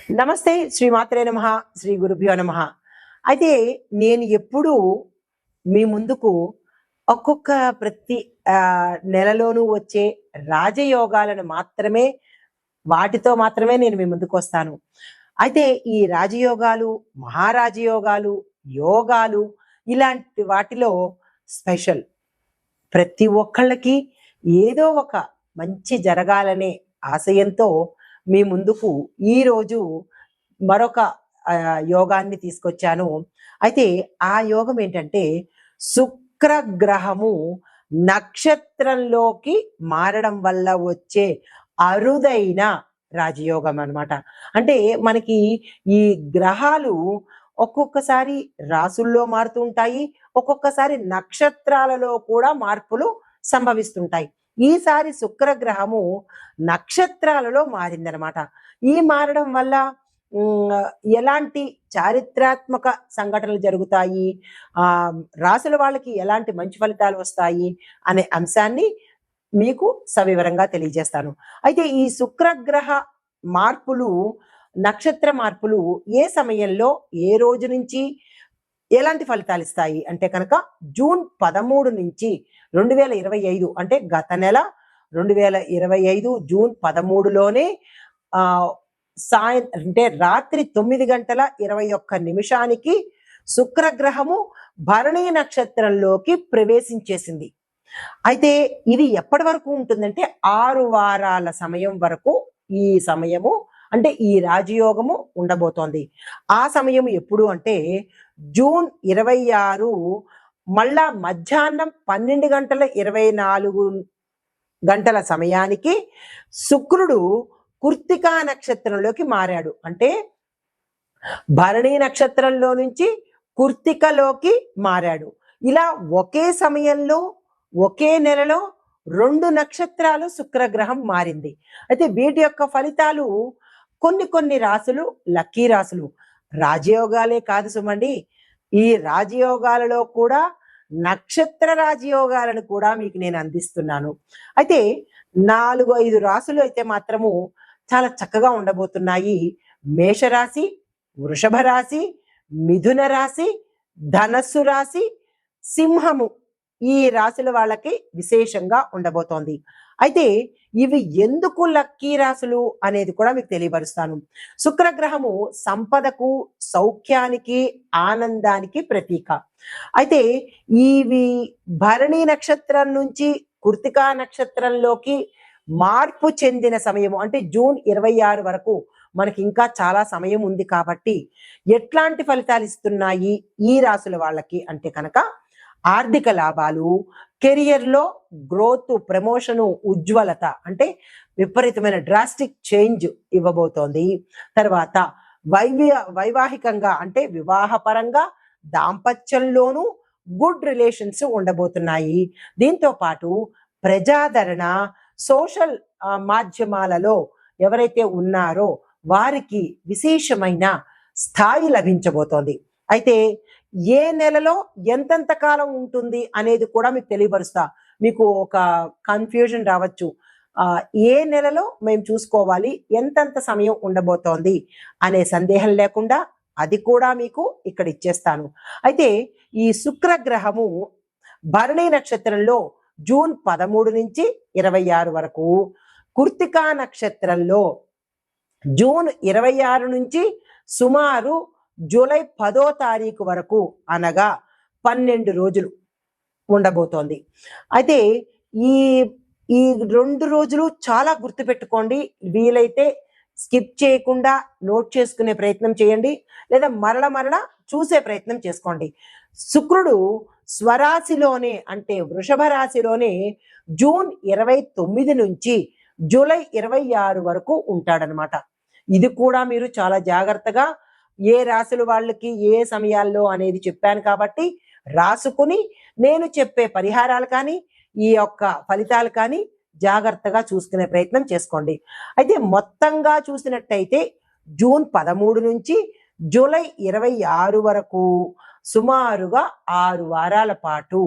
నమస్తే శ్రీమాత్రే నమః శ్రీ గురుభ్యో నమః. అయితే నేను ఎప్పుడూ మీ ముందుకు ఒక్కొక్క ప్రతి నెలలోనూ వచ్చే రాజయోగాలను మాత్రమే వాటితో మాత్రమే నేను మీ ముందుకొస్తాను. అయితే ఈ రాజయోగాలు, మహారాజయోగాలు, యోగాలు ఇలాంటి వాటిలో స్పెషల్ ప్రతి ఒక్కళ్ళకి ఏదో ఒక మంచి జరగాలనే ఆశయంతో మీ ముందుకు ఈరోజు మరొక యోగాన్ని తీసుకొచ్చాను. అయితే ఆ యోగం ఏంటంటే శుక్రగ్రహము నక్షత్రంలోకి మారడం వల్ల వచ్చే అరుదైన రాజయోగం అన్నమాట. అంటే మనకి ఈ గ్రహాలు ఒక్కొక్కసారి రాసుల్లో మారుతూ ఉంటాయి, ఒక్కొక్కసారి నక్షత్రాలలో కూడా మార్పులు సంభవిస్తుంటాయి. ఈసారి శుక్రగ్రహము నక్షత్రాలలో మారిందనమాట. ఈ మారడం వల్ల ఎలాంటి చారిత్రాత్మక సంఘటనలు జరుగుతాయి, రాసుల వాళ్ళకి ఎలాంటి మంచి ఫలితాలు వస్తాయి అనే అంశాన్ని మీకు సవివరంగా తెలియజేస్తాను. అయితే ఈ శుక్రగ్రహ మార్పులు, నక్షత్ర మార్పులు ఏ సమయంలో ఏ రోజు నుంచి ఎలాంటి ఫలితాలు ఇస్తాయి అంటే కనుక జూన్ 13 నుంచి 2025 అంటే గత నెల 2025 జూన్ 13లోనే అంటే రాత్రి 9:21 శుక్రగ్రహము భరణి నక్షత్రంలోకి ప్రవేశించేసింది. అయితే ఇది ఎప్పటి వరకు ఉంటుందంటే 6 వారాల సమయం వరకు ఈ సమయము అంటే ఈ రాజయోగము ఉండబోతోంది. ఆ సమయం ఎప్పుడు అంటే జూన్ 26 మళ్ళా మధ్యాహ్నం 12:24 సమయానికి శుక్రుడు కృత్తికా నక్షత్రంలోకి మారాడు. అంటే భరణి నక్షత్రంలో నుంచి కృత్తికలోకి మారాడు. ఇలా ఒకే సమయంలో ఒకే నెలలో 2 నక్షత్రాలు శుక్రగ్రహం మారింది. అయితే వీటి యొక్క ఫలితాలు కొన్ని రాసులు లక్కీ రాసులు, రాజయోగాలే కాదు సుమండి, ఈ రాజయోగాలలో కూడా నక్షత్ర రాజయోగాలను కూడా మీకు నేను అందిస్తున్నాను. అయితే 4-5 రాసులు అయితే మాత్రము చాలా చక్కగా ఉండబోతున్నాయి. మేషరాశి, వృషభ రాశి, మిథున రాశి, ధనస్సు రాశి, సింహము ఈ రాశుల వాళ్ళకి విశేషంగా ఉండబోతోంది. అయితే ఇవి ఎందుకు లక్కీ రాశులు అనేది కూడా మీకు తెలియపరుస్తాను. శుక్రగ్రహము సంపదకు, సౌఖ్యానికి, ఆనందానికి ప్రతీక. అయితే ఇవి భరణి నక్షత్రం నుంచి కృత్తికా నక్షత్రంలోకి మార్పు చెందిన సమయము అంటే జూన్ 26 వరకు మనకి ఇంకా చాలా సమయం ఉంది. కాబట్టి ఎట్లాంటి ఫలితాలు ఇస్తున్నాయి ఈ రాశుల వాళ్ళకి అంటే కనుక ఆర్థిక లాభాలు, కెరియర్లో గ్రోత్, ప్రమోషను, ఉజ్వలత అంటే విపరీతమైన డ్రాస్టిక్ చేంజ్ ఇవ్వబోతోంది. తర్వాత వైవాహికంగా అంటే వివాహపరంగా, దాంపత్యంలోనూ గుడ్ రిలేషన్స్ ఉండబోతున్నాయి. దీంతో పాటు ప్రజాదరణ, సోషల్ మాధ్యమాలలో ఎవరైతే ఉన్నారో వారికి విశేషమైన స్థాయి లభించబోతోంది. అయితే ఏ నెలలో ఎంతెంత కాలం ఉంటుంది అనేది కూడా మీకు తెలియపరుస్తా. మీకు ఒక కన్ఫ్యూజన్ రావచ్చు, ఏ నెలలో మేము చూసుకోవాలి, ఎంతెంత సమయం ఉండబోతోంది అనే సందేహం లేకుండా అది కూడా మీకు ఇక్కడ ఇచ్చేస్తాను. అయితే ఈ శుక్రగ్రహము భరణి నక్షత్రంలో జూన్ 13 నుంచి 26 వరకు, కృత్తికా నక్షత్రంలో జూన్ 26 నుంచి సుమారు జూలై 10 వరకు అనగా 12 రోజులు ఉండబోతోంది. అయితే ఈ ఈ 2 రోజులు చాలా గుర్తుపెట్టుకోండి. వీలైతే స్కిప్ చేయకుండా నోట్ చేసుకునే ప్రయత్నం చేయండి, లేదా మరల చూసే ప్రయత్నం చేసుకోండి. శుక్రుడు స్వరాశిలోనే అంటే వృషభ రాశిలోనే జూన్ 29 నుంచి జూలై 26 వరకు ఉంటాడనమాట. ఇది కూడా మీరు చాలా జాగ్రత్తగా ఏ రాశుల వాళ్ళకి ఏ సమయాల్లో అనేది చెప్పాను కాబట్టి రాసుకుని నేను చెప్పే పరిహారాలు కానీ ఈ యొక్క ఫలితాలు కానీ జాగ్రత్తగా చూసుకునే ప్రయత్నం చేసుకోండి. అయితే మొత్తంగా చూసినట్టయితే జూన్ 13 నుంచి జూలై 26 వరకు సుమారుగా 6 వారాల పాటు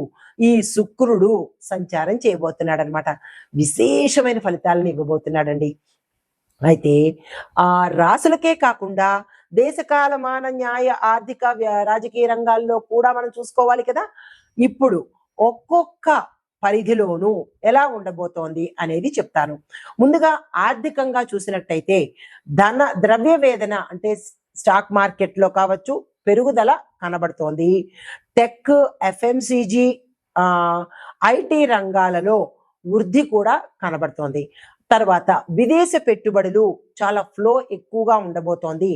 ఈ శుక్రుడు సంచారం చేయబోతున్నాడు అనమాట. విశేషమైన ఫలితాలను ఇవ్వబోతున్నాడండి. అయితే ఆ రాసులకే కాకుండా దేశకాలమాన న్యాయ ఆర్థిక రాజకీయ రంగాల్లో కూడా మనం చూసుకోవాలి కదా. ఇప్పుడు ఒక్కొక్క పరిధిలోనూ ఎలా ఉండబోతోంది అనేది చెప్తాను. ముందుగా ఆర్థికంగా చూసినట్టయితే ద్రవ్య వేదన అంటే స్టాక్ మార్కెట్లో కావచ్చు పెరుగుదల కనబడుతోంది. టెక్, ఎఫ్ఎంసిజి, ఐటీ రంగాలలో వృద్ధి కూడా కనబడుతోంది. తర్వాత విదేశ పెట్టుబడులు చాలా ఫ్లో ఎక్కువగా ఉండబోతోంది.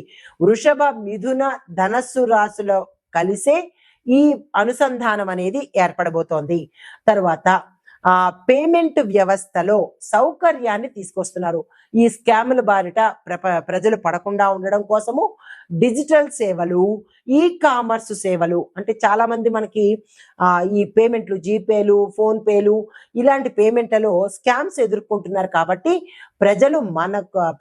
వృషభ, మిథున, ధనస్సు రాశుల కలిసే ఈ అనుసంధానం అనేది ఏర్పడబోతోంది. తర్వాత పేమెంట్ వ్యవస్థలో సౌకర్యాన్ని తీసుకొస్తున్నారు. ఈ స్కాముల బారిట ప్రజలు పడకుండా ఉండడం కోసము డిజిటల్ సేవలు, ఈ కామర్స్ సేవలు అంటే చాలా మంది మనకి ఈ పేమెంట్లు, జీపేలు, ఫోన్ పేలు ఇలాంటి పేమెంట్లలో స్కామ్స్ ఎదుర్కొంటున్నారు. కాబట్టి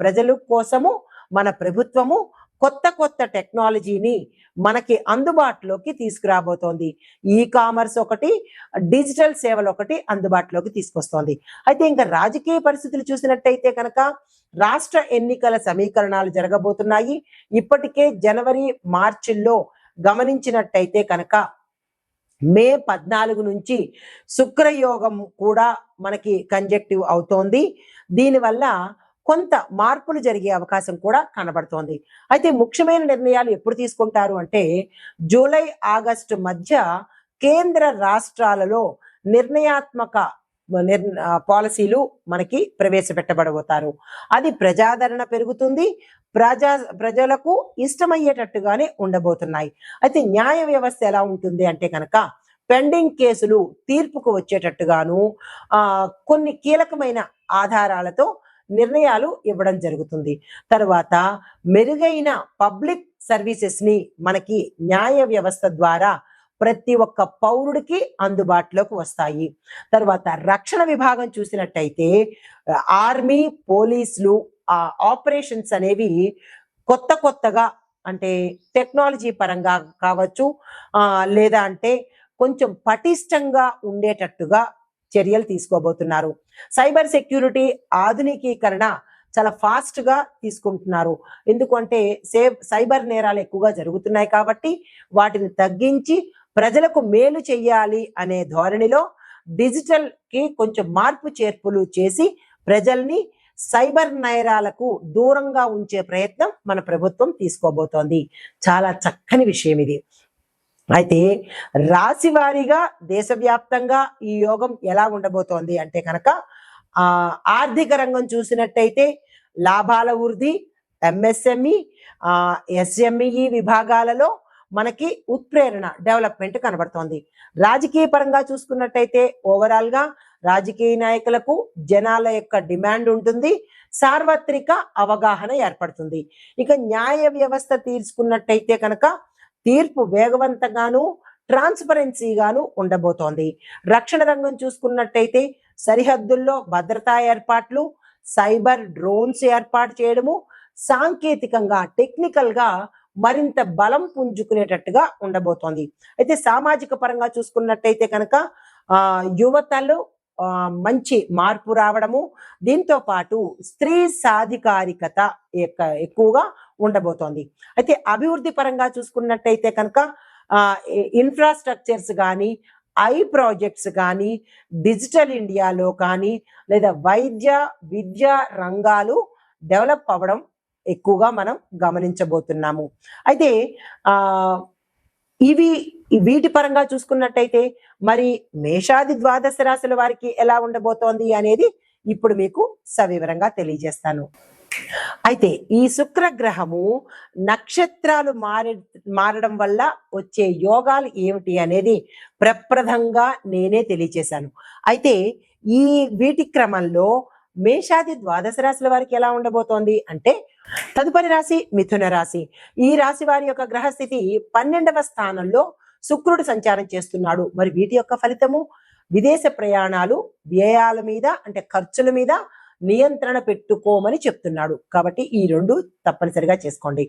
ప్రజల కోసము మన ప్రభుత్వము కొత్త కొత్త టెక్నాలజీని మనకి అందుబాటులోకి తీసుకురాబోతోంది. ఈ కామర్స్ ఒకటి, డిజిటల్ సేవలు ఒకటి అందుబాటులోకి తీసుకొస్తోంది. అయితే ఇంకా రాజకీయ పరిస్థితులు చూసినట్టయితే కనుక రాష్ట్ర ఎన్నికల సమీకరణాలు జరగబోతున్నాయి. ఇప్పటికే జనవరి, మార్చిల్లో గమనించినట్టయితే కనుక మే 14 నుంచి శుక్రయోగం కూడా మనకి కంజెక్టివ్ అవుతోంది. దీనివల్ల కొంత మార్పులు జరిగే అవకాశం కూడా కనబడుతోంది. అయితే ముఖ్యమైన నిర్ణయాలు ఎప్పుడు తీసుకుంటారు అంటే జూలై, ఆగస్టు మధ్య కేంద్ర రాష్ట్రాలలో నిర్ణయాత్మక పాలసీలు మనకి ప్రవేశపెట్టబడబోతారు. అది ప్రజాదరణ పెరుగుతుంది. ప్రజలకు ఇష్టమయ్యేటట్టుగానే ఉండబోతున్నాయి. అయితే న్యాయ వ్యవస్థ ఎలా ఉంటుంది అంటే కనుక పెండింగ్ కేసులు తీర్పుకు వచ్చేటట్టుగాను కొన్ని కీలకమైన ఆధారాలతో నిర్ణయాలు ఇవ్వడం జరుగుతుంది. తర్వాత మెరుగైన పబ్లిక్ సర్వీసెస్ ని మనకి న్యాయ వ్యవస్థ ద్వారా ప్రతి ఒక్క పౌరుడికి అందుబాటులోకి వస్తాయి. తర్వాత రక్షణ విభాగం చూసినట్టయితే ఆర్మీ, పోలీసులు ఆపరేషన్స్ అనేవి కొత్తగా అంటే టెక్నాలజీ పరంగా కావచ్చు, లేదా అంటే కొంచెం పటిష్టంగా ఉండేటట్టుగా చర్యలు తీసుకోబోతున్నారు. సైబర్ సెక్యూరిటీ ఆధునికీకరణ చాలా ఫాస్ట్ గా తీసుకుంటున్నారు. ఎందుకంటే సైబర్ నేరాలు ఎక్కువగా జరుగుతున్నాయి కాబట్టి వాటిని తగ్గించి ప్రజలకు మేలు చెయ్యాలి అనే ధోరణిలో డిజిటల్ కి కొంచెం మార్పు చేర్పులు చేసి ప్రజల్ని సైబర్ నేరాలకు దూరంగా ఉంచే ప్రయత్నం మన ప్రభుత్వం తీసుకోబోతోంది. చాలా చక్కని విషయం ఇది. అయితే రాశి వారీగా దేశవ్యాప్తంగా ఈ యోగం ఎలా ఉండబోతోంది అంటే కనుక ఆర్థిక రంగం చూసినట్టయితే లాభాల వృద్ధి, ఎంఎస్ఎంఈ, ఎస్ఎంఈ విభాగాలలో మనకి ఉత్ప్రేరణ, డెవలప్మెంట్ కనబడుతోంది. రాజకీయ పరంగా చూసుకున్నట్టయితే ఓవరాల్ గా రాజకీయ నాయకులకు జనాల యొక్క డిమాండ్ ఉంటుంది, సార్వత్రిక అవగాహన ఏర్పడుతుంది. ఇక న్యాయ వ్యవస్థ తీసుకున్నట్టయితే కనుక తీర్పు వేగవంతంగాను, ట్రాన్స్పరెన్సీగాను ఉండబోతోంది. రక్షణ రంగం చూసుకున్నట్టయితే సరిహద్దుల్లో భద్రతా ఏర్పాట్లు, సైబర్ డ్రోన్స్ ఏర్పాటు చేయడము, సాంకేతికంగా టెక్నికల్ గా మరింత బలం పుంజుకునేటట్టుగా ఉండబోతోంది. అయితే సామాజిక పరంగా చూసుకున్నట్టయితే కనుక యువతలు మంచి మార్పు రావడము, దీంతో పాటు స్త్రీ సాధికారికత ఎక్కువగా ఉండబోతోంది. అయితే అభివృద్ధి పరంగా చూసుకున్నట్టయితే కనుక ఇన్ఫ్రాస్ట్రక్చర్స్ కానీ, ఐ ప్రాజెక్ట్స్ కానీ, డిజిటల్ ఇండియాలో కానీ, లేదా వైద్య విద్య రంగాలు డెవలప్ అవ్వడం ఎక్కువగా మనం గమనించబోతున్నాము. అయితే వీటి పరంగా చూసుకున్నట్టయితే మరి మేషాది ద్వాదశ రాశుల వారికి ఎలా ఉండబోతోంది అనేది ఇప్పుడు మీకు సవివరంగా తెలియజేస్తాను. అయితే ఈ శుక్రగ్రహము నక్షత్రాలు మారడం వల్ల వచ్చే యోగాలు ఏమిటి అనేది ప్రప్రథంగా నేనే తెలియజేశాను. అయితే వీటి క్రమంలో మేషాది ద్వాదశ రాశుల వారికి ఎలా ఉండబోతోంది అంటే తదుపరి రాశి మిథున రాశి. ఈ రాశి వారి యొక్క గ్రహస్థితి 12వ స్థానంలో శుక్రుడు సంచారం చేస్తున్నాడు. మరి వీటి యొక్క ఫలితము విదేశ ప్రయాణాలు, వ్యయాల మీద అంటే ఖర్చుల మీద నియంత్రణ పెట్టుకోమని చెప్తున్నాడు. కాబట్టి ఈ రెండు తప్పనిసరిగా చేసుకోండి.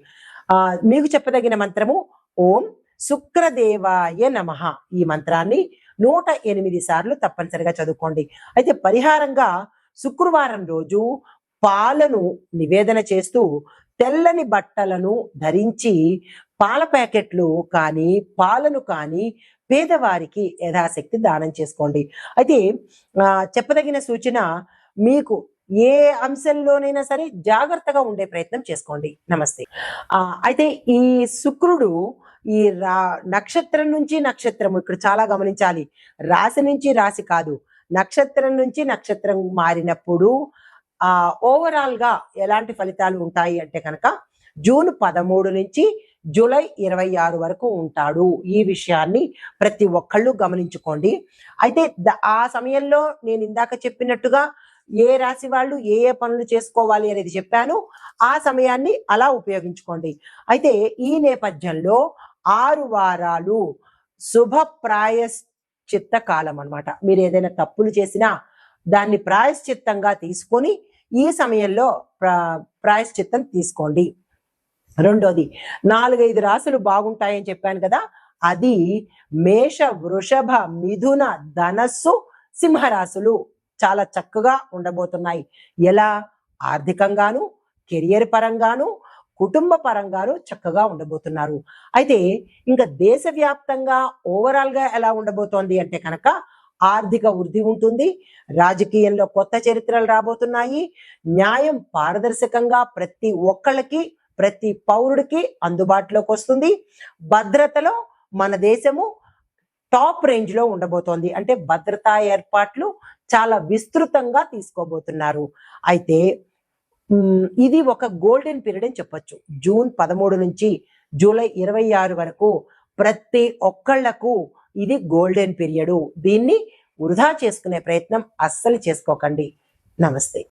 మీకు చెప్పదగిన మంత్రము ఓం శుక్రదేవాయ నమః. ఈ మంత్రాన్ని 108 సార్లు తప్పనిసరిగా చదువుకోండి. అయితే పరిహారంగా శుక్రవారం రోజు పాలను నివేదన చేస్తూ తెల్లని బట్టలను ధరించి పాల ప్యాకెట్లు కానీ పాలను కానీ పేదవారికి యథాశక్తి దానం చేసుకోండి. అయితే చెప్పదగిన సూచన, మీకు ఏ అంశంలోనైనా సరే జాగ్రత్తగా ఉండే ప్రయత్నం చేసుకోండి. నమస్తే. అయితే ఈ శుక్రుడు ఈ నక్షత్రం నుంచి నక్షత్రము, ఇక్కడ చాలా గమనించాలి, రాశి నుంచి రాశి కాదు, నక్షత్రం నుంచి నక్షత్రం మారినప్పుడు ఓవరాల్ గా ఎలాంటి ఫలితాలు ఉంటాయి అంటే కనుక జూన్ 13 నుంచి జూలై 26 వరకు ఉంటాడు. ఈ విషయాన్ని ప్రతి ఒక్కళ్ళు గమనించుకోండి. అయితే ఆ సమయంలో నేను ఇందాక చెప్పినట్టుగా ఏ రాశి వాళ్ళు ఏ ఏ పనులు చేసుకోవాలి అనేది చెప్పాను. ఆ సమయాన్ని అలా ఉపయోగించుకోండి. అయితే ఈ నేపథ్యంలో 6 వారాలు శుభ ప్రాయశ్చిత్త కాలం అన్నమాట. మీరు ఏదైనా తప్పులు చేసినా దాన్ని ప్రాయశ్చిత్తంగా తీసుకొని ఈ సమయంలో ప్రాయశ్చిత్తం తీసుకోండి. రెండోది, 4-5 రాశులు బాగుంటాయని చెప్పాను కదా, అది మేష, వృషభ, మిథున, ధనస్సు, సింహరాశులు చాలా చక్కగా ఉండబోతున్నాయి. ఎలా? ఆర్థికంగాను, కెరియర్ పరంగాను, కుటుంబ పరంగాను చక్కగా ఉండబోతున్నారు. అయితే ఇంకా దేశవ్యాప్తంగా ఓవరాల్ గా ఎలా ఉండబోతోంది అంటే కనుక ఆర్థిక వృద్ధి ఉంటుంది, రాజకీయంలో కొత్త చరిత్రలు రాబోతున్నాయి, న్యాయం పారదర్శకంగా ప్రతి ఒక్కళ్ళకి ప్రతి పౌరుడికి అందుబాటులోకి వస్తుంది, భద్రతలో మన దేశము టాప్ రేంజ్ లో ఉండబోతోంది. అంటే భద్రతా ఏర్పాట్లు చాలా విస్తృతంగా తీసుకోబోతున్నారు. అయితే ఇది ఒక గోల్డెన్ పీరియడ్ అని చెప్పొచ్చు. జూన్ 13 నుంచి జూలై 26 వరకు ప్రతి ఒక్కళ్లకు ఇది గోల్డెన్ పీరియడ్. దీన్ని వృధా చేసుకునే ప్రయత్నం అస్సలు చేసుకోకండి. నమస్తే.